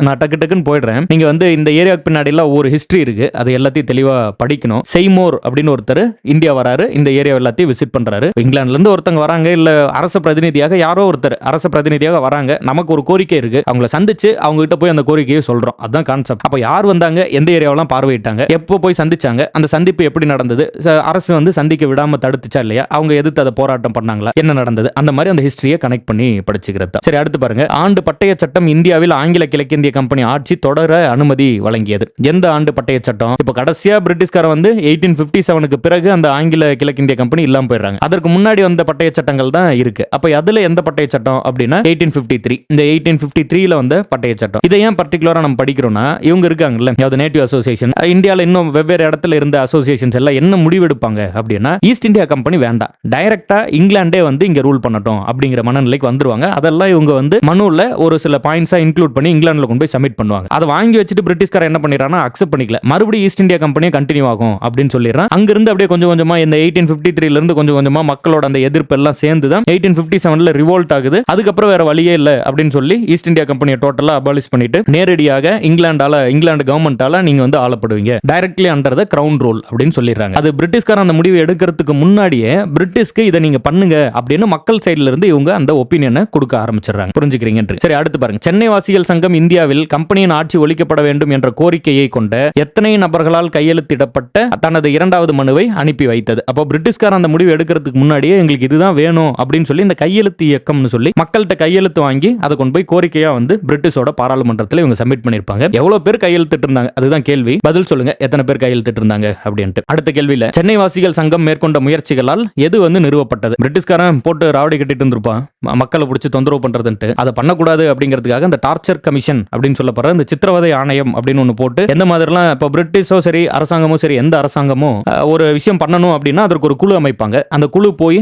நான் டக்கு டக்குன்னு போயிடுறேன். நீங்க வந்து இந்த ஏரியாவுக்கு பின்னாடி எல்லாம் ஒரு ஹிஸ்டரி இருக்கு, அது எல்லாத்தையும் தெளிவா படிக்கணும். செய்மோர் அப்படின்னு ஒருத்தர் இந்தியா வராரு, இந்த ஏரியா எல்லாத்தையும் விசிட் பண்றாரு. இங்கிலாந்துல இருந்து ஒருத்தங்க வராங்க, இல்ல அரச பிரதிநிதியாக யாரோ ஒருத்தர் அரச பிரதிநிதியாக வராங்க. நமக்கு ஒரு கோரிக்கை இருக்கு, அவங்கள சந்திச்சு அவங்க கிட்ட போய் அந்த கோரிக்கையை சொல்றோம். அதுதான் கான்செப்ட். அப்ப யார் வந்தாங்க, எந்த ஏரியாவெல்லாம் பார்வையிட்டாங்க, எப்போ போய் சந்திச்சாங்க, அந்த சந்திப்பு எப்படி நடந்தது, அரசு வந்து சந்திக்க விடாம தடுத்துச்சா இல்லையா, அவங்க எதிர்த்து அதை போராட்டம் பண்ணாங்களா, என்ன நடந்தது, அந்த மாதிரி அந்த ஹிஸ்டரியை கனெக்ட் பண்ணி படிச்சுக்கிறது. சரி, அடுத்து பாருங்க. ஆண்டு பட்டய சட்டம் இந்தியாவில் ஆங்கில கிழக்கிந்திய கம்பெனி ஆட்சி தொடர அனுமதி வழங்கியது. எந்த ஆண்டு பட்டய சட்டம்? இப்ப கடைசியா பிரிட்டிஷ்கார வந்து 1857க்கு பிறகு அந்த ஆங்கில கிழக்கிந்திய கம்பெனி இல்லாம போயிடுறாங்க. அதற்கு முன்னாடி வந்த பட்டய சட்டங்கள் தான் இருக்கு. அப்ப அதுல எந்த பட்டய சட்டம் அப்படின்னா 1853. இந்த 1853ல வந்த பட்டய சட்டம். இதை ஏன் பர்டிகுலரா நம்ம படிக்கிறோம்னா, இவங்க இருக்காங்கல்ல, அதாவது நேட்டிவ் அசோசியேஷன், இந்தியாவில் இன்னும் வெவ்வேறு இடத்துல இருந்த அசோசியேஷன்ஸ் எல்லாம் என்ன முடிவெடுப்பாங்க அப்படின்னா, ஈஸ்ட் இந்தியா கம்பெனி வேண்டாம், டைரக்டா இங்கிலாந்தே வந்து இங்க ரூல் பண்ணட்டும் அப்படிங்கிற மனநிலைக்கு வந்துருவாங்க. அதெல்லாம் இவங்க வந்து மனுல ஒரு சில பாயிண்ட்ஸா இன்க்ளூட் பண்ணி இங்கிலாந்துல கொண்டு போய் சப்மிட் பண்ணுவாங்க. அதை வாங்கி வச்சுட்டு பிரிட்டிஷ்கார என்ன பண்ணிடுறாங்கன்னா, அக்செப்ட் பண்ணிக்கல, மறுபடியும் ஈஸ்ட் இந்தியா கம்பெனியை கண்டினியூ ஆகும் அப்படின்னு சொல்லிடுறான். அங்கிருந்து அப்படியே கொஞ்சம் கொஞ்சமா இந்த 1853ல இருந்து கொஞ்சம் கொஞ்சமா மக்களோட அந்த எதிர்ப்பு எல்லாம் சேர்ந்து தான் 1857ல ரிவோல்ட் ஆகுது. அதுக்கப்புறம் வேற வழியே இல்லை அப்படின்னு சொல்லி ஈஸ்ட் இந்தியா கம்பெனியை டோட்டலா அபாலிஷ் பண்ணிட்டு நேரடியாக இங்கிலாந்து கவர்மெண்டால நீங்க வந்து ஆளப்படுவீங்க, directly under the crown rule அப்படின்னு சொல்லிடுறாங்க. அது பிரிட்டிஷ்கார அந்த முடிவை எடுக்கிறதுக்கு முன்னாடியே பிரிட்டிஷ்க்கு இதை நீங்க பண்ணுங்க அப்படின்னு மக்கள் சைடுல இருந்து இவங்க அந்த ஒப்பீனியனை கொடுக்க ஆரம்பிச்சிடுறாங்க. புரிஞ்சுக்கிறீங்க? சரி, அடுத்து பாருங்க. சென்னை வாசிகள் சங்கம் இந்தியாவில் கம்பெனியின் ஆட்சி ஒழிக்கப்பட வேண்டும் என்ற கோரிக்கையை கொண்ட எத்தனை நபர்களால் கையெழுத்திடப்பட்ட தனது இரண்டாவது மனுவை அனுப்பி வைத்தது. அப்போ பிரிட்டிஷ்கார அந்த முடிவு எடுக்கிறதுக்கு முன்னாடியே எங்களுக்கு இதுதான் வேணும் அப்படின்னு சொல்லி இந்த கையெழுத்து இயக்கம்னு சொல்லி மக்கள்கிட்ட கையெழுத்து வாங்கி அதை கொண்டு போய் கோரிக்கையா வந்து பிரிட்டிஷோட பாராளுமன்றத்தில் இவங்க சப்மிட் பண்ணிருப்பாங்க. எவ்வளவு பேர் கையெழுத்திட்டு இருந்தாங்க அதுதான் கேள்வி. பதில் சொல்லுங்க, எத்தனை பேர் கையெழுத்திட்டு இருந்தாங்க அப்படின்ட்டு. அடுத்த கேள்வியில சென்னை வாசிகள் சங்கம் மேற்கொண்ட முயற்சிகளால் எது வந்து நிறுவப்பட்டது? பிரிட்டிஷ்காரன் போட்டு ராவடி கட்டிட்டு இருந்திருப்பான், மக்களை பிடிச்சி தொந்தரவு பண்றதுன்ட்டு. அதை பண்ணக்கூடாது அப்படிங்கிறதுக்காக இந்த டார்ச்சர் கமிஷன் அப்படின்னு சொல்லப்படுற இந்த சித்திரவதை ஆணையம் அப்படின்னு ஒன்று போட்டு, எந்த மாதிரிலாம் இப்போ பிரிட்டிஷோ சரி அரசாங்கமோ சரி எந்த அரசாங்கமும் ஒரு விஷயம் பண்ணணும் அப்படின்னா அதற்கு ஒரு குழு அமைப்பாங்க. அந்த குழு போய்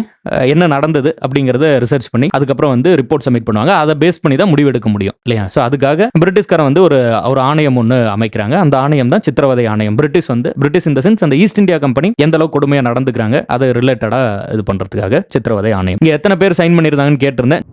என்ன நடந்தது அப்படிங்கறத ரிசர்ச் பண்ணி அதுக்கப்புறம் வந்து ரிப்போர்ட் சப்மிட் பண்ணுவாங்க. அதை பேஸ் பண்ணி தான் முடிவெடுக்க முடியும் இல்லையா? ஸோ அதுக்காக பிரிட்டிஷ்காரன் வந்து ஒரு ஆணையம் ஒன்று அமைக்கிறாங்க. அந்த ஆணையம் தான் சித்திரவதை ஆணையம். பிரிட்டிஷ் இந்த சென்ஸ் அந்த ஈஸ்ட் இந்தியா கம்பெனி எந்த அளவுக்கு கொடுமையா நடந்துக்கிறாங்க அதை ரிலேட்டடா இது பண்றதுக்காக சித்திரவதை ஆணையம். இங்க எத்தனை பேர் சைன் பண்ணிருந்தாங்கன்னு கேட்டிருந்தேன்.